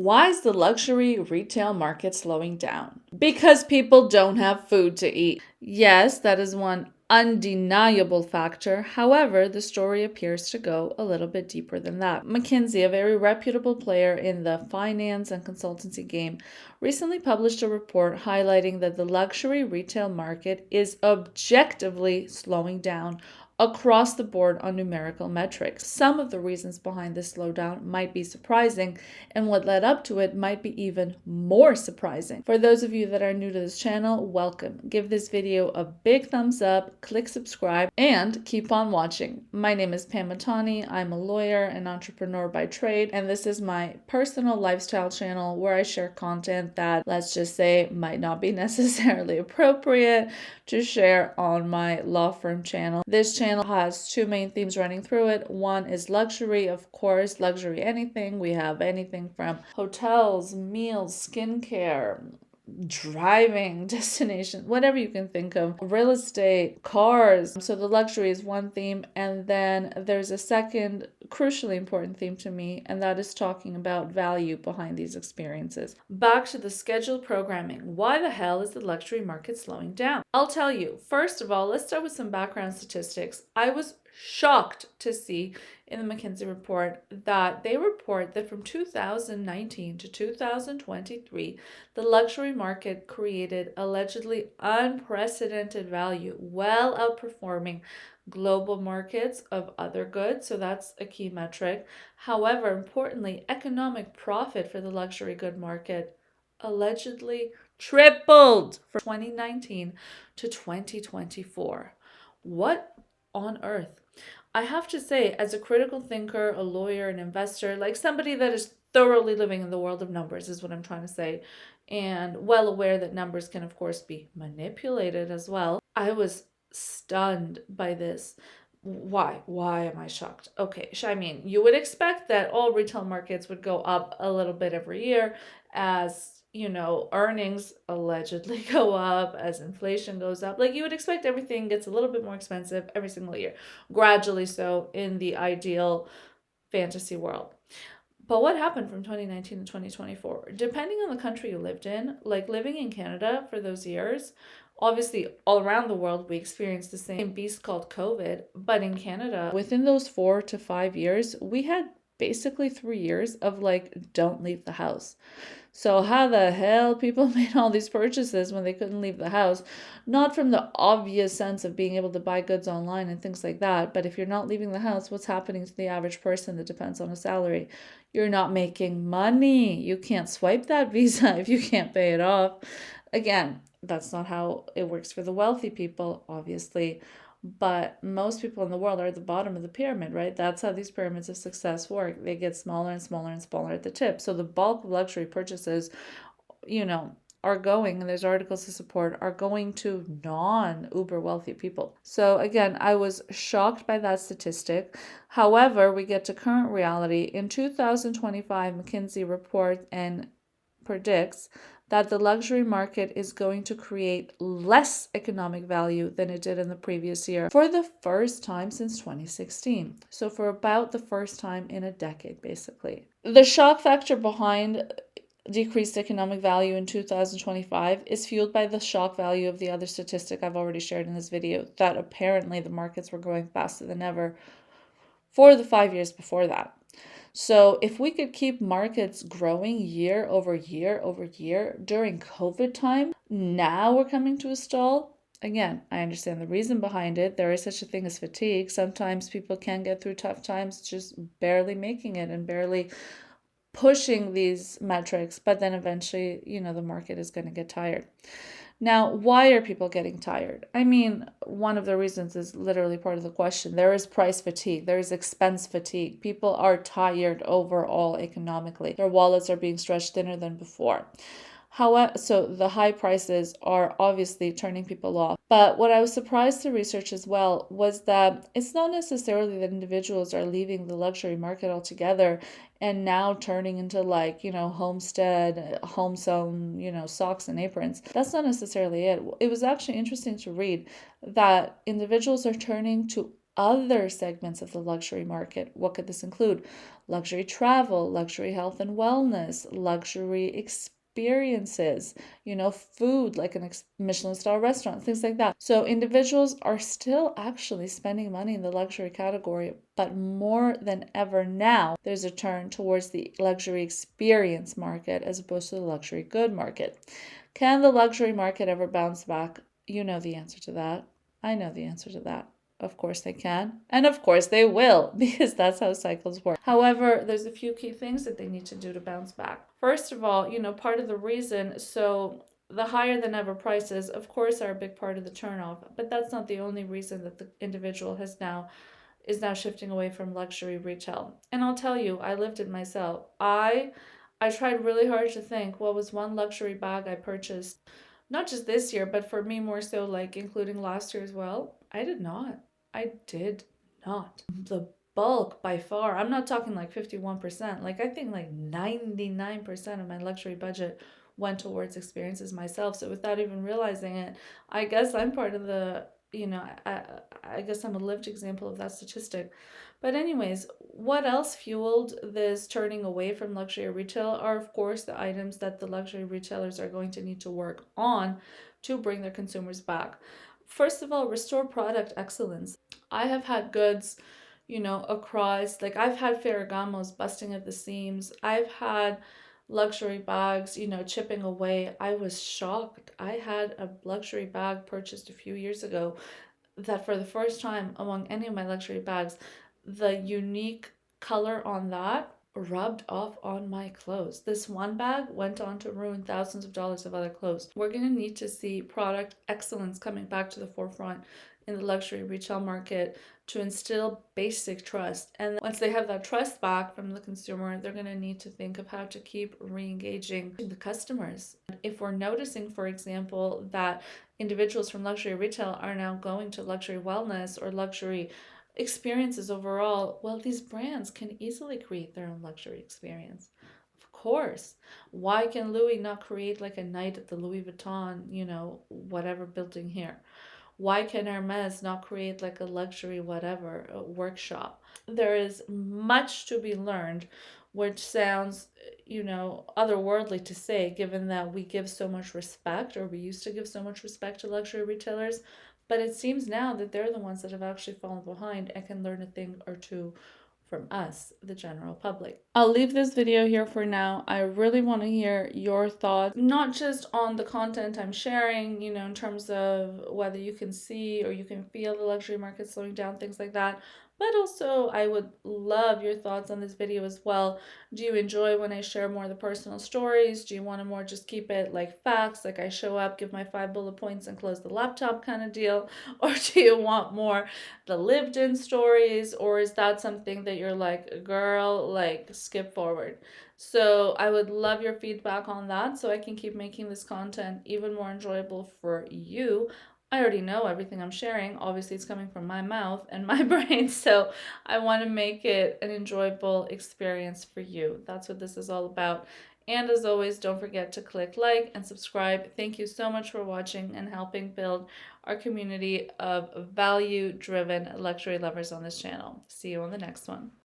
Why is the luxury retail market slowing down? Because people don't have food to eat. Yes, that is one undeniable factor. However, the story appears to go a little bit deeper than that. McKinsey, a very reputable player in the finance and consultancy game, recently published a report highlighting that the luxury retail market is objectively slowing down across the board on numerical metrics. Some of the reasons behind this slowdown might be surprising, and what led up to it might be even more surprising. For those of you that are new to this channel, welcome. Give this video a big thumbs up, click subscribe, and keep on watching. My name is Pamela. I'm a lawyer and entrepreneur by trade, and this is my personal lifestyle channel where I share content that, let's just say, might not be necessarily appropriate to share on my law firm channel. This channel has two main themes running through it. One is luxury, of course, luxury anything. We have anything from hotels, meals, skincare, driving, destination, whatever you can think of, real estate, cars. So the luxury is one theme, and then there's a second crucially important theme to me, and that is talking about value behind these experiences. Back to the scheduled programming. Why the hell is the luxury market slowing down? I'll tell you. First of all, let's start with some background statistics. I was shocked to see in the McKinsey report that they report that from 2019 to 2023, the luxury market created allegedly unprecedented value, well outperforming global markets of other goods. So that's a key metric. However, importantly, economic profit for the luxury good market allegedly tripled from 2019 to 2024. What on earth? I have to say, as a critical thinker, a lawyer, an investor, like somebody that is thoroughly living in the world of numbers, is what I'm trying to say, and well aware that numbers can, of course, be manipulated as well, I was stunned by this. Why? Why am I shocked? Okay, I mean, you would expect that all retail markets would go up a little bit every year as earnings allegedly go up, as inflation goes up. Like, you would expect everything gets a little bit more expensive every single year, gradually so in the ideal fantasy world. But what happened from 2019 to 2024? Depending on the country you lived in, like living in Canada for those years, obviously all around the world we experienced the same beast called COVID. But in Canada, within those 4 to 5 years, we had basically 3 years of like, don't leave the house. So how the hell people made all these purchases when they couldn't leave the house? Not from the obvious sense of being able to buy goods online and things like that, but if you're not leaving the house, what's happening to the average person that depends on a salary? You're not making money. You can't swipe that Visa if you can't pay it off. Again, that's not how it works for the wealthy people, obviously. But most people in the world are at the bottom of the pyramid, right? That's how these pyramids of success work. They get smaller and smaller and smaller at the tip. So the bulk of luxury purchases, are going, and there's articles to support, are going to non-uber wealthy people. So again, I was shocked by that statistic. However, we get to current reality. In 2025, McKinsey reports and predicts that the luxury market is going to create less economic value than it did in the previous year for the first time since 2016. So for about the first time in a decade, basically. The shock factor behind decreased economic value in 2025 is fueled by the shock value of the other statistic I've already shared in this video, that apparently the markets were growing faster than ever for the 5 years before that. So if we could keep markets growing year over year over year during COVID time, now we're coming to a stall. Again, I understand the reason behind it. There is such a thing as fatigue. Sometimes people can get through tough times just barely making it and barely pushing these metrics, but then eventually, the market is going to get tired. Now, why are people getting tired? I mean, one of the reasons is literally part of the question. There is price fatigue. There is expense fatigue. People are tired overall economically. Their wallets are being stretched thinner than before. However, so the high prices are obviously turning people off. But what I was surprised to research as well was that it's not necessarily that individuals are leaving the luxury market altogether and now turning into homestead, home sewn, socks and aprons. That's not necessarily it. It was actually interesting to read that individuals are turning to other segments of the luxury market. What could this include? Luxury travel, luxury health and wellness, luxury experiences, food like an Michelin star restaurant, things like that. So individuals are still actually spending money in the luxury category, but more than ever now, there's a turn towards the luxury experience market as opposed to the luxury good market. Can the luxury market ever bounce back? You know the answer to that. I know the answer to that. Of course they can. And of course they will, because that's how cycles work. However, there's a few key things that they need to do to bounce back. First of all, part of the reason, so the higher than ever prices, of course, are a big part of the turnoff, but that's not the only reason that the individual is now shifting away from luxury retail. And I'll tell you, I lived it myself. I tried really hard to think what was one luxury bag I purchased, not just this year, but for me more so like including last year as well. I did not. I did not. The bulk by far, I'm not talking like 51%, like I think like 99% of my luxury budget went towards experiences myself. So without even realizing it, I guess I'm part of the, I guess I'm a lived example of that statistic. But anyways, what else fueled this turning away from luxury retail are, of course, the items that the luxury retailers are going to need to work on to bring their consumers back. First of all, restore product excellence. I have had goods, across, like I've had Ferragamos busting at the seams. I've had luxury bags, chipping away. I was shocked. I had a luxury bag purchased a few years ago that for the first time among any of my luxury bags, the unique color on that rubbed off on my clothes. This one bag went on to ruin thousands of dollars of other clothes. We're going to need to see product excellence coming back to the forefront in the luxury retail market to instill basic trust. And once they have that trust back from the consumer, they're going to need to think of how to keep re-engaging the customers. If we're noticing, for example, that individuals from luxury retail are now going to luxury wellness or luxury experiences overall, well, these brands can easily create their own luxury experience. Of course. Why can Louis not create like a night at the Louis Vuitton, whatever building here? Why can Hermes not create like a luxury whatever a workshop? There is much to be learned, which sounds, otherworldly to say, given that we give so much respect, or we used to give so much respect to luxury retailers. But it seems now that they're the ones that have actually fallen behind and can learn a thing or two from us, the general public. I'll leave this video here for now. I really want to hear your thoughts, not just on the content I'm sharing, in terms of whether you can see or you can feel the luxury market slowing down, things like that. But also, I would love your thoughts on this video as well. Do you enjoy when I share more of the personal stories? Do you want to more just keep it like facts, like I show up, give my 5 bullet points and close the laptop kind of deal? Or do you want more the lived in stories? Or is that something that you're like, girl, like skip forward? So I would love your feedback on that so I can keep making this content even more enjoyable for you. I already know everything I'm sharing. Obviously, it's coming from my mouth and my brain. So I want to make it an enjoyable experience for you. That's what this is all about. And as always, don't forget to click like and subscribe. Thank you so much for watching and helping build our community of value-driven luxury lovers on this channel. See you on the next one.